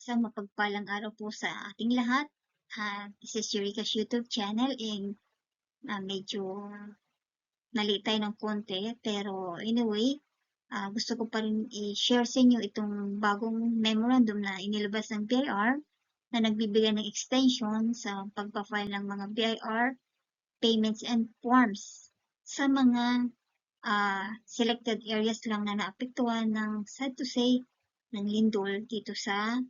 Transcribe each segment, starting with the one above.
Isang mapagpalang araw po sa ating lahat. This is Eureka's YouTube channel and medyo nalitay ng konti. Pero anyway, gusto ko pa rin i-share sa inyo itong bagong memorandum na inilabas ng BIR na nagbibigay ng extension sa pagpa-file ng mga BIR payments and forms sa mga selected areas lang na naapektuhan ng, sad to say, ng lindol dito sa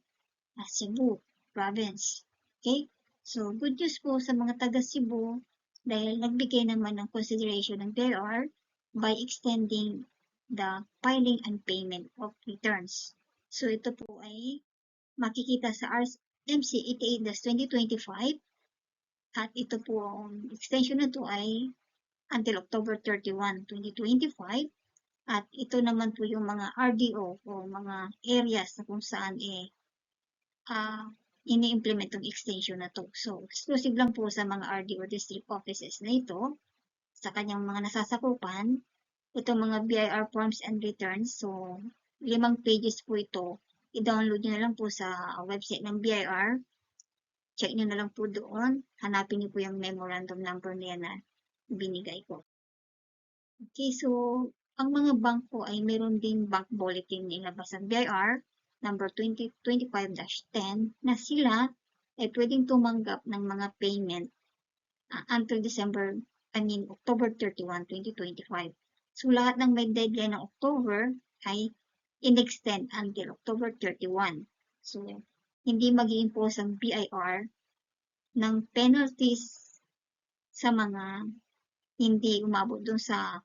Cebu province. Okay? So, good news po sa mga taga Cebu dahil nagbigay naman ng consideration ng BIR by extending the filing and payment of returns. So, ito po ay makikita sa RMC 88-2025 at ito po ang extension na ito ay until October 31, 2025 at ito naman po yung mga RDO o mga areas na kung saan ini-implement yung extension na to. So, exclusive lang po sa mga RDO district offices na ito, sa kanyang mga nasasakupan, itong mga BIR forms and returns. So, 5 pages po ito. I-download nyo na lang po sa website ng BIR. Check nyo na lang po doon. Hanapin nyo po yung memorandum number niya na binigay ko. Okay, so, ang mga bank po ay meron ding bank bulletin nilabas ng BIR number 2025-10 na sila ay pwedeng tumanggap ng mga payment until October 31, 2025. So, lahat ng may deadline ng October ay in-extend until October 31. So, hindi mag-i-impose ang BIR ng penalties sa mga hindi umabot dun sa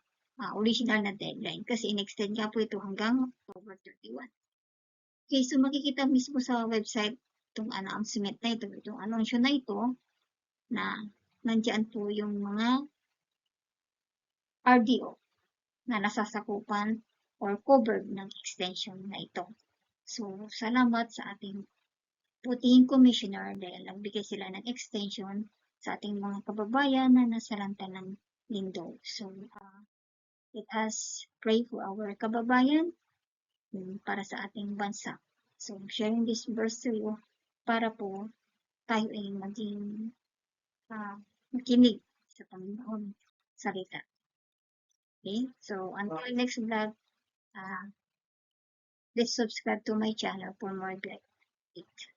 original na deadline kasi in-extend nga po ito hanggang October 31. Okay, so makikita mismo sa website itong announcement na ito, itong anunsyo na ito na nandiyan po yung mga RDO na nasasakupan or covered ng extension na ito. So, salamat sa ating putihing commissioner dahil nagbigay sila ng extension sa ating mga kababayan na nasalanta ng lindol. So, let us pray for our kababayan para sa ating bansa. So, sharing this verse to you para po tayo ay maging makinig sa Panginoon salita. Okay? So, until next vlog, please subscribe to my channel for more updates.